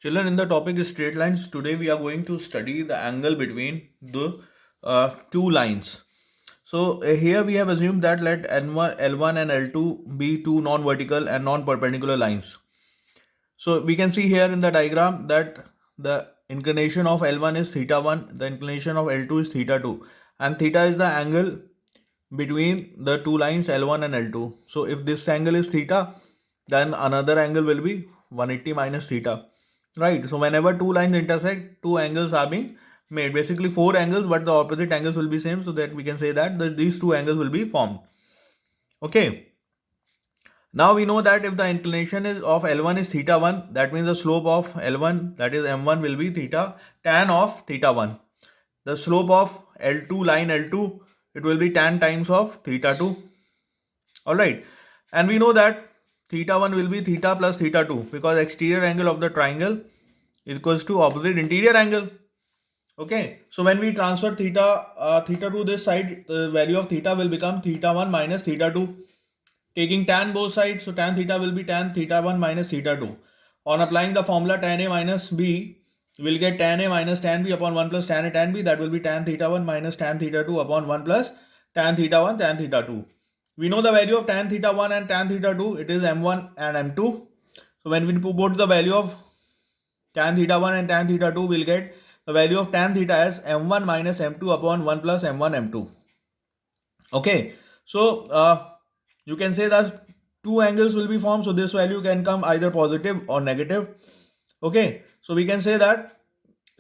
Children, in the topic is straight lines. Today we are going to study the angle between the two lines. So here we have assumed that let L1 and L2 be two non-vertical and non-perpendicular lines. So we can see here in the diagram that the inclination of L1 is theta 1, the inclination of L2 is theta 2, and theta is the angle between the two lines L1 and L2. So if this angle is theta, then another angle will be 180 minus theta. Right. So whenever two lines intersect, two angles are being made. Basically four angles, but the opposite angles will be same, so that we can say that these two angles will be formed. Okay. Now we know that if the inclination is of L1 is theta 1, that means the slope of L1, that is M1, will be theta tan of theta 1. The slope of L2, line L2, it will be tan times of theta 2. Alright. And we know that theta 1 will be theta plus theta 2, because exterior angle of the triangle is equals to opposite interior angle. Okay, so when we transfer theta to this side, the value of theta will become theta 1 minus theta 2. Taking tan both sides, so tan theta will be tan theta 1 minus theta 2. On applying the formula tan A minus B, we'll get tan A minus tan B upon 1 plus tan A tan B. That will be tan theta 1 minus tan theta 2 upon 1 plus tan theta 1 tan theta 2. We know the value of tan theta 1 and tan theta 2. It is M1 and M2. So when we put the value of tan theta 1 and tan theta 2, we'll get the value of tan theta as M1 minus M2 upon 1 plus M1 M2. Okay, so you can say that two angles will be formed, so this value can come either positive or negative. Okay, so we can say that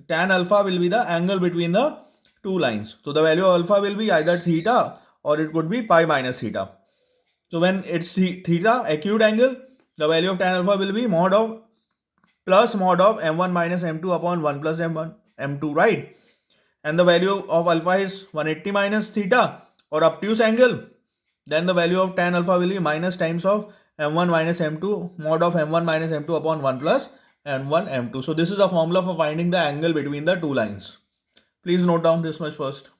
tan alpha will be the angle between the two lines. So the value of alpha will be either theta or it could be pi minus theta. So when it's theta, acute angle, the value of tan alpha will be mod of plus mod of m1 minus m2 upon 1 plus m1 m2, right? And the value of alpha is 180 minus theta or obtuse angle. Then the value of tan alpha will be minus times of m1 minus m2 mod of m1 minus m2 upon 1 plus m1 m2. So this is a formula for finding the angle between the two lines. Please note down this much first.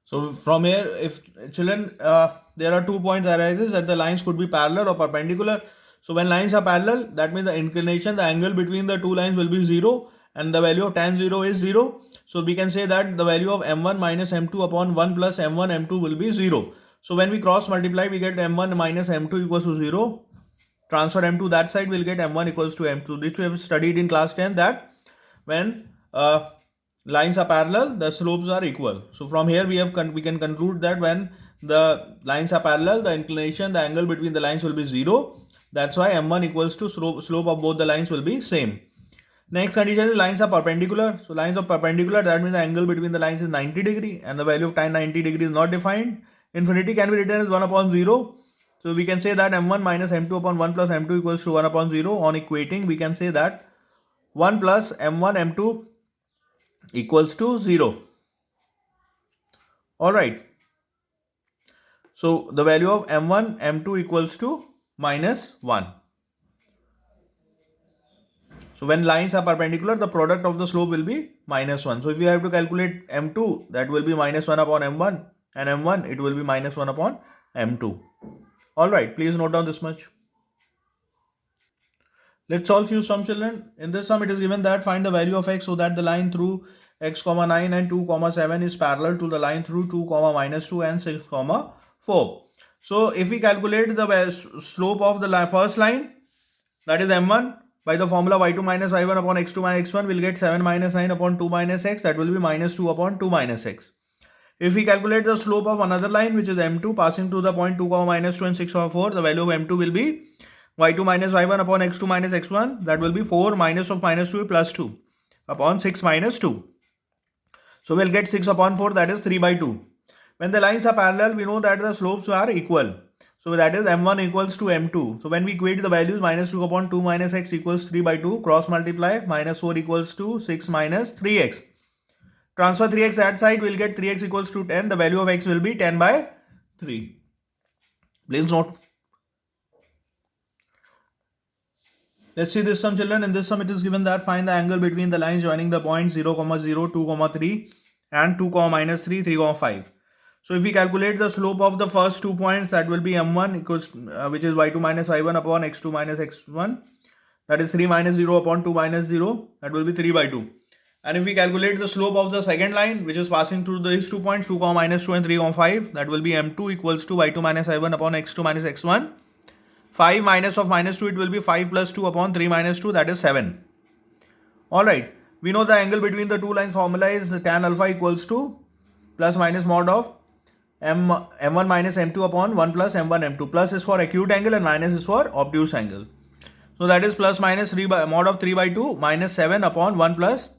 So from here, if children, there are 2 points arises that the lines could be parallel or perpendicular. So when lines are parallel, that means the inclination, the angle between the two lines will be 0 and the value of tan 0 is 0. So we can say that the value of m1 minus m2 upon 1 plus m1 m2 will be 0. So when we cross multiply, we get m1 minus m2 equals to 0. Transfer m2 that side, we'll get m1 equals to m2. This we have studied in class 10 that when lines are parallel, the slopes are equal. So from here we can conclude that when the lines are parallel, the inclination, the angle between the lines will be 0. That's why m1 equals to slope of both the lines will be same. Next condition is lines are perpendicular. So lines are perpendicular, that means the angle between the lines is 90 degree and the value of tan 90 degree is not defined. Infinity can be written as 1 upon 0. So we can say that m1 minus m2 upon 1 plus m2 equals to 1 upon 0. On equating, we can say that 1 plus m1 m2 equals to 0. Alright. So the value of m1 m2 equals to minus 1. So when lines are perpendicular, the product of the slope will be minus 1. So if you have to calculate m2, that will be minus 1 upon m1, and m1, it will be minus 1 upon m2. Alright, please note down this much. Let's solve few sum, children. In this sum, it is given that find the value of x so that the line through x comma 9 and 2 comma 7 is parallel to the line through 2 comma minus 2 and 6 comma 4. So if we calculate the slope of the first line, that is m1, by the formula y2 minus y1 upon x2 minus x1, we'll get 7 minus 9 upon 2 minus x, that will be minus 2 upon 2 minus x. If we calculate the slope of another line, which is m2 passing through the point 2 comma minus 2 and 6 comma 4, the value of m2 will be y2 minus y1 upon x2 minus x1, that will be 4 minus of minus 2 plus 2 upon 6 minus 2. So we'll get 6 upon 4, that is 3 by 2. When the lines are parallel, we know that the slopes are equal. So that is m1 equals to m2. So when we equate the values, minus 2 upon 2 minus x equals 3 by 2, cross multiply, minus 4 equals to 6 minus 3x. Transfer 3x that side, we'll get 3x equals to 10. The value of x will be 10 by 3. Please note. Let's see this sum, children. In this sum, it is given that find the angle between the lines joining the points 0, 0, 2, 3 and 2, minus 3, 3, 5. So if we calculate the slope of the first 2 points, that will be m1 equals which is y2 minus y1 upon x2 minus x1. that is 3 minus 0 upon 2 minus 0, that will be 3 by 2. And if we calculate the slope of the second line, which is passing through these 2 points, 2 comma minus 2 and 3 comma 5, that will be m2 equals to y2 minus y1 upon x2 minus x1. 5 minus of minus 2, it will be 5 plus 2 upon 3 minus 2, that is 7. Alright, we know the angle between the two lines formula is tan alpha equals to plus minus mod of m1 minus m2 upon 1 plus m1 m2. Plus is for acute angle and minus is for obtuse angle. So that is plus minus 3 by mod of 3 by 2 minus 7 upon 1 plus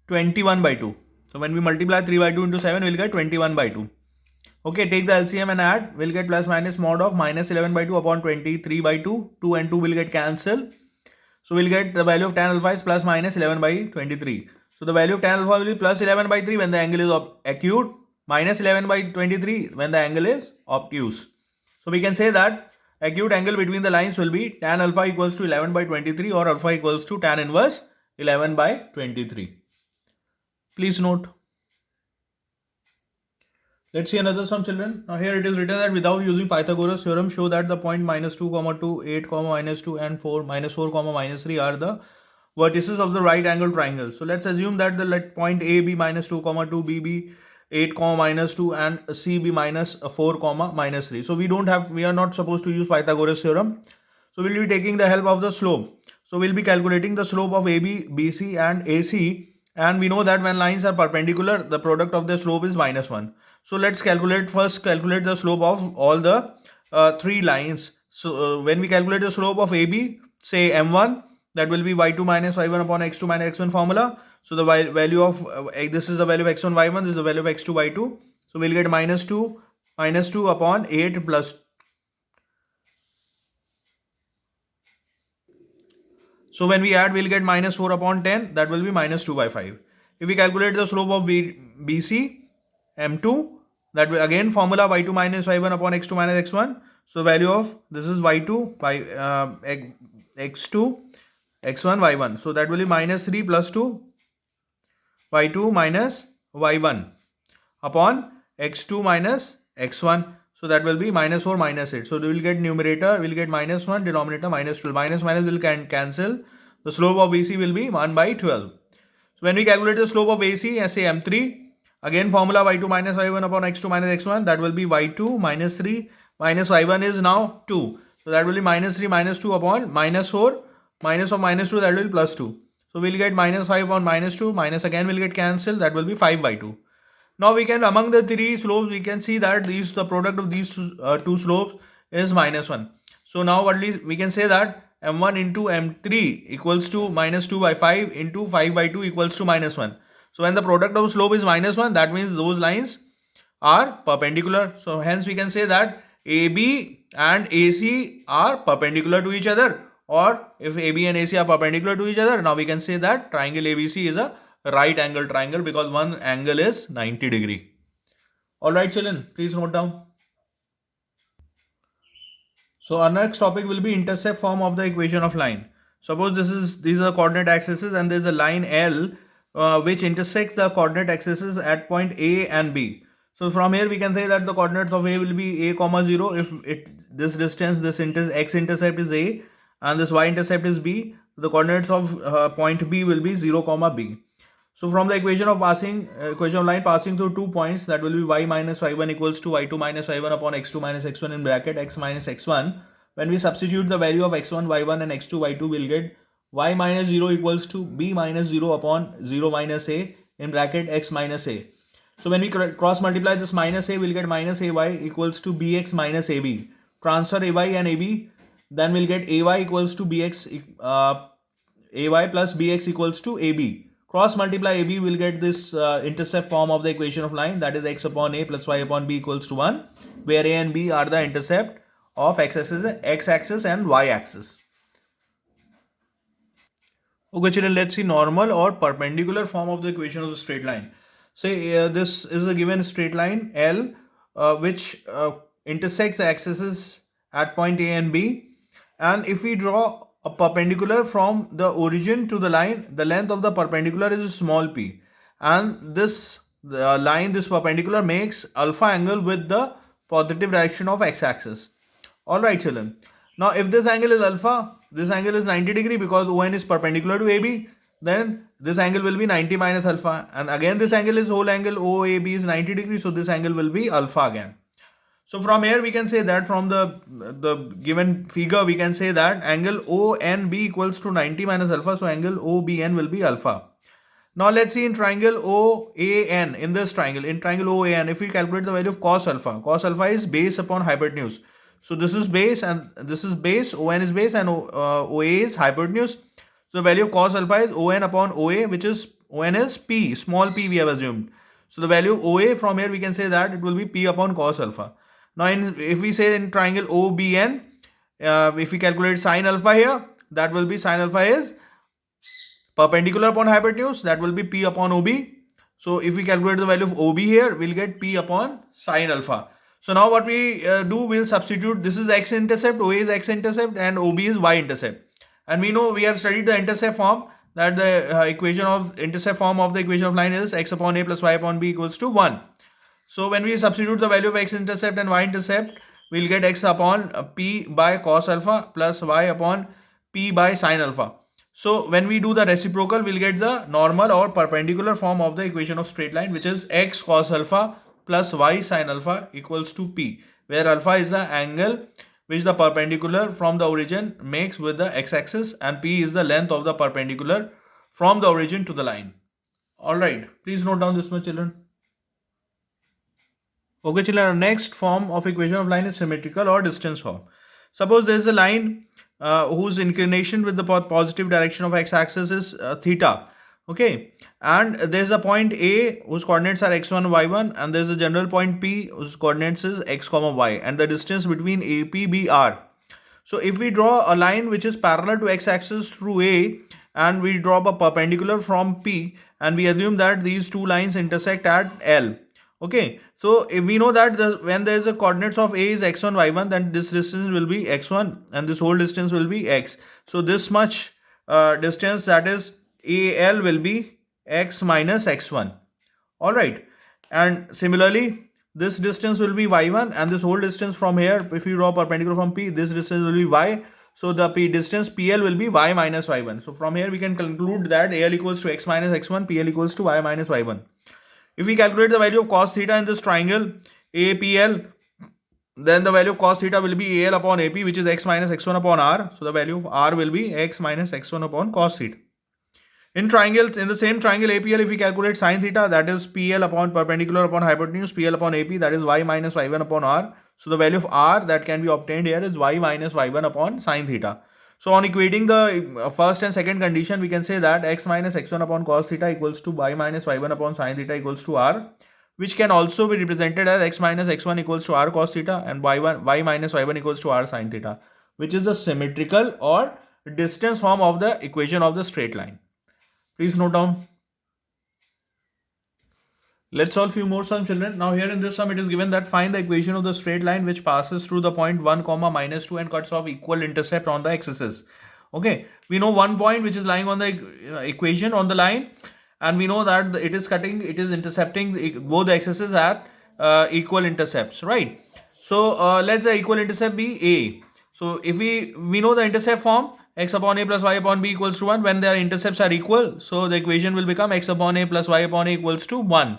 21 by 2. So when we multiply 3 by 2 into 7, we'll get 21 by 2. Okay, take the LCM and add. We'll get plus minus mod of minus 11 by 2 upon 23 by 2. 2 and 2 will get cancelled. So we'll get the value of tan alpha is plus minus 11 by 23. So the value of tan alpha will be plus 11 by 3 when the angle is acute, minus 11 by 23 when the angle is obtuse. So we can say that acute angle between the lines will be tan alpha equals to 11 by 23 or alpha equals to tan inverse 11 by 23. Please note. Let's see another sum, children. Now here it is written that without using Pythagoras theorem, show that the point minus 2, 2, 8, minus 2 and 4, minus 4, minus 3 are the vertices of the right angle triangle. So let's assume that the let point A be minus 2, 2, B be 8, minus 2 and C be minus 4, minus 3. So we are not supposed to use Pythagoras theorem. So we'll be taking the help of the slope. So we'll be calculating the slope of AB, BC and AC. And we know that when lines are perpendicular, the product of the slope is minus 1. So let's calculate the slope of all the three lines. So when we calculate the slope of AB, say m1, that will be y2 minus y1 upon x2 minus x1 formula. So the value of this is the value of x1 y1, this is the value of x2 y2. So we'll get minus 2 upon 8 plus. So when we add, we'll get minus 4 upon 10, that will be minus 2 by 5. If we calculate the slope of BC, m2, that will again formula y2 minus y1 upon x2 minus x1. So value of this is y2 by x2, x1, y1. So that will be minus 3 plus 2, y2 minus y1 upon x2 minus x1. So that will be minus 4 minus 8. So we will get numerator, we will get minus 1, denominator minus 12. Minus will cancel. The slope of BC will be 1 by 12. So when we calculate the slope of AC, say m3, again formula y2 minus y1 upon x2 minus x1, that will be y2 minus 3 minus y1 is now 2. So that will be minus 3 minus 2 upon minus 4, minus of minus 2, that will be plus 2. So we'll get minus 5 upon minus 2, minus again will get cancelled, that will be 5 by 2. Now we can, among the three slopes, we can see that the product of these two slopes is minus 1. So now at least we can say that m1 into m3 equals to minus 2 by 5 into 5 by 2 equals to minus 1. So when the product of slope is minus 1, that means those lines are perpendicular. So hence we can say that AB and AC are perpendicular to each other. Or if AB and AC are perpendicular to each other, now we can say that triangle ABC is a right angle triangle because one angle is 90 degree. Alright children, please note down. So our next topic will be intercept form of the equation of line. Suppose these are coordinate axes and there is a line L which intersects the coordinate axes at point A and B. So from here we can say that the coordinates of A will be A comma 0 if this distance, this x-intercept is A and this y-intercept is B. The coordinates of point B will be 0 comma B. So from the equation of line passing through 2 points, that will be y minus y1 equals to y2 minus y1 upon x2 minus x1 in bracket x minus x1. When we substitute the value of x1, y1 and x2, y2, we'll get y minus 0 equals to b minus 0 upon 0 minus a in bracket x minus a. So when we cross multiply this minus a, we'll get minus ay equals to bx minus ab. Transfer ay and ab, then we'll get ay equals to bx, ay plus bx equals to ab. Cross multiply AB, will get this intercept form of the equation of line, that is x upon a plus y upon b equals to 1, where a and b are the intercept of x-axis and y-axis. Okay children, let's see normal or perpendicular form of the equation of the straight line. Say this is a given straight line L which intersects the axes at point A and B, and if we draw a perpendicular from the origin to the line, the length of the perpendicular is small p, and this perpendicular makes alpha angle with the positive direction of x-axis. Alright children, now if this angle is alpha, this angle is 90 degree because ON is perpendicular to AB, then this angle will be 90 minus alpha, and again this angle is whole angle OAB is 90 degree, so this angle will be alpha again. So from here we can say that from the given figure we can say that angle ONB equals to 90 minus alpha, so angle OBN will be alpha. Now let's see in triangle OAN, in this triangle, in triangle OAN, if we calculate the value of cos alpha is base upon hypotenuse. So this is base and this is base, ON is base and OA is hypotenuse. So the value of cos alpha is ON upon OA, which is ON is P, small p we have assumed. So the value of OA from here we can say that it will be P upon cos alpha. Now if we say in triangle OBN, if we calculate sin alpha here, that will be sin alpha is perpendicular upon hypotenuse, that will be P upon OB. So if we calculate the value of OB here, we'll get P upon sin alpha. So now what we do, we'll substitute, this is x-intercept, OA is x-intercept and OB is y-intercept. And we know we have studied the intercept form, that the equation of intercept form of the equation of line is x upon a plus y upon b equals to 1. So when we substitute the value of x-intercept and y-intercept, we'll get x upon p by cos alpha plus y upon p by sin alpha. So when we do the reciprocal, we'll get the normal or perpendicular form of the equation of straight line, which is x cos alpha plus y sin alpha equals to p, where alpha is the angle which the perpendicular from the origin makes with the x-axis and p is the length of the perpendicular from the origin to the line. Alright, please note down this much, children. Okay, children, our next form of equation of line is symmetrical or distance form. Suppose there is a line whose inclination with the positive direction of x-axis is theta. Okay, and there is a point A whose coordinates are x1, y1, and there is a general point P whose coordinates is x, y, and the distance between AP be r. So if we draw a line which is parallel to x-axis through A, and we draw a perpendicular from P, and we assume that these two lines intersect at L. Okay, so if we know that when there is a coordinates of A is x1, y1, then this distance will be x1 and this whole distance will be x. So this much distance, that is AL, will be x minus x1. Alright, and similarly this distance will be y1 and this whole distance from here, if you draw perpendicular from P, this distance will be y. So the P distance PL will be y minus y1. So from here we can conclude that AL equals to x minus x1, PL equals to y minus y1. If we calculate the value of cos theta in this triangle APL, then the value of cos theta will be AL upon AP, which is x minus x1 upon r. So the value of r will be x minus x1 upon cos theta. In triangles, in the same triangle APL, if we calculate sin theta, that is PL upon perpendicular upon hypotenuse, PL upon AP, that is y minus y1 upon r. So the value of r that can be obtained here is y minus y1 upon sin theta. So on equating the first and second condition, we can say that x minus x1 upon cos theta equals to y minus y1 upon sin theta equals to r, which can also be represented as x minus x1 equals to r cos theta and y minus y1 equals to r sin theta, which is the symmetrical or distance form of the equation of the straight line. Please note down. Let's solve few more sums, children. Now here in this sum it is given that find the equation of the straight line which passes through the point 1, minus 2 and cuts off equal intercept on the x-axis. Okay, we know one point which is lying on the equation on the line, and we know that it is intercepting both the x-axis at equal intercepts, right? So let the equal intercept be A. So if we know the intercept form, x upon a plus y upon b equals to 1 when their intercepts are equal. So the equation will become x upon a plus y upon a equals to 1.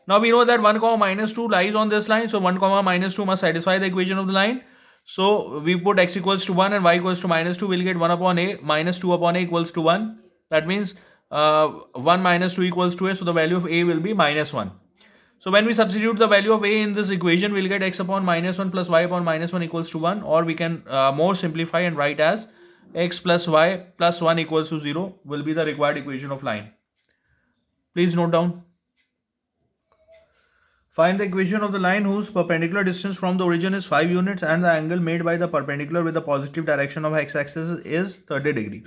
Now we know that 1, minus 2 lies on this line. So 1, minus 2 must satisfy the equation of the line. So we put x equals to 1 and y equals to minus 2. We'll get 1 upon a minus 2 upon a equals to 1. That means 1 minus 2 equals to a. So the value of a will be minus 1. So when we substitute the value of a in this equation, we'll get x upon minus 1 plus y upon minus 1 equals to 1. Or we can more simplify and write as x plus y plus 1 equals to 0 will be the required equation of line. Please note down. Find the equation of the line whose perpendicular distance from the origin is 5 units and the angle made by the perpendicular with the positive direction of x-axis is 30 degree.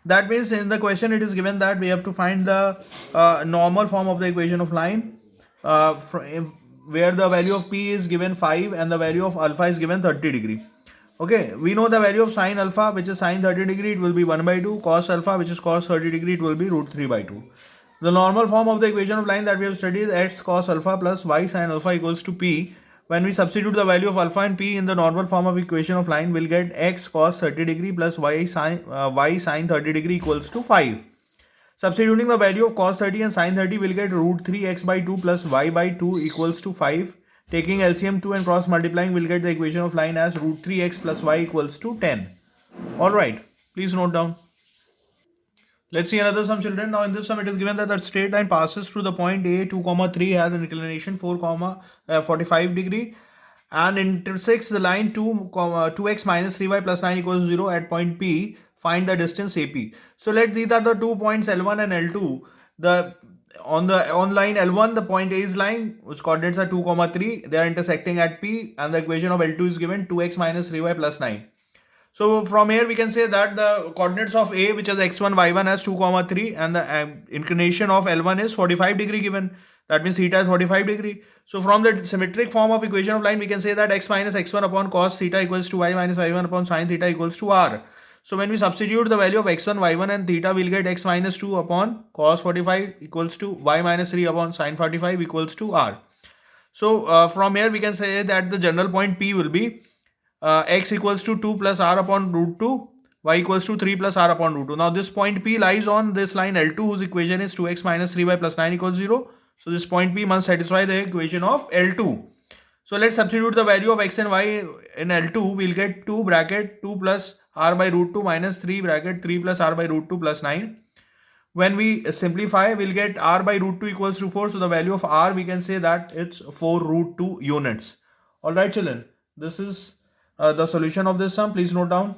That means in the question it is given that we have to find the normal form of the equation of line where the value of p is given 5 and the value of alpha is given 30 degree. Okay, we know the value of sin alpha, which is sin 30 degree, it will be 1 by 2. Cos alpha, which is cos 30 degree, it will be root 3 by 2. The normal form of the equation of line that we have studied is x cos alpha plus y sin alpha equals to p, When we substitute the value of alpha and p in the normal form of equation of line, we'll get x cos 30 degree plus y sin 30 degree equals to 5. Substituting the value of cos 30 and sin 30, we'll get root 3x by 2 plus y by 2 equals to 5. Taking LCM 2 and cross multiplying, we'll get the equation of line as root 3x plus y equals to 10. Alright, please note down. Let's see another sum, children. Now in this sum it is given that the straight line passes through the point A 2, 3 has an inclination 45 degree and intersects the line 2x minus 3y plus 9 equals 0 at point P. Find the distance AP. So these are the 2 points L1 and L2. On line L1, the point A is lying, which coordinates are 2, 3. They are intersecting at P, and the equation of L2 is given 2x minus 3y plus 9. So from here we can say that the coordinates of A, which is x1, y1 as 2, 3, and the inclination of L1 is 45 degree given. That means theta is 45 degree. So from the symmetric form of equation of line, we can say that x minus x1 upon cos theta equals to y minus y1 upon sin theta equals to r. So when we substitute the value of x1, y1 and theta, we'll get x minus 2 upon cos 45 equals to y minus 3 upon sin 45 equals to r. So from here we can say that the general point P will be x equals to 2 plus r upon root 2, y equals to 3 plus r upon root 2. Now this point P lies on this line L2, whose equation is 2x minus 3y plus 9 equals 0. So this point P must satisfy the equation of L2. So let's substitute the value of x and y in L2. We'll get 2 bracket 2 plus r by root 2 minus 3 bracket 3 plus r by root 2 plus 9. When we simplify, we'll get r by root 2 equals to 4. So the value of r, we can say that it's 4 root 2 units. Alright children, this is the solution of this sum. Please note down.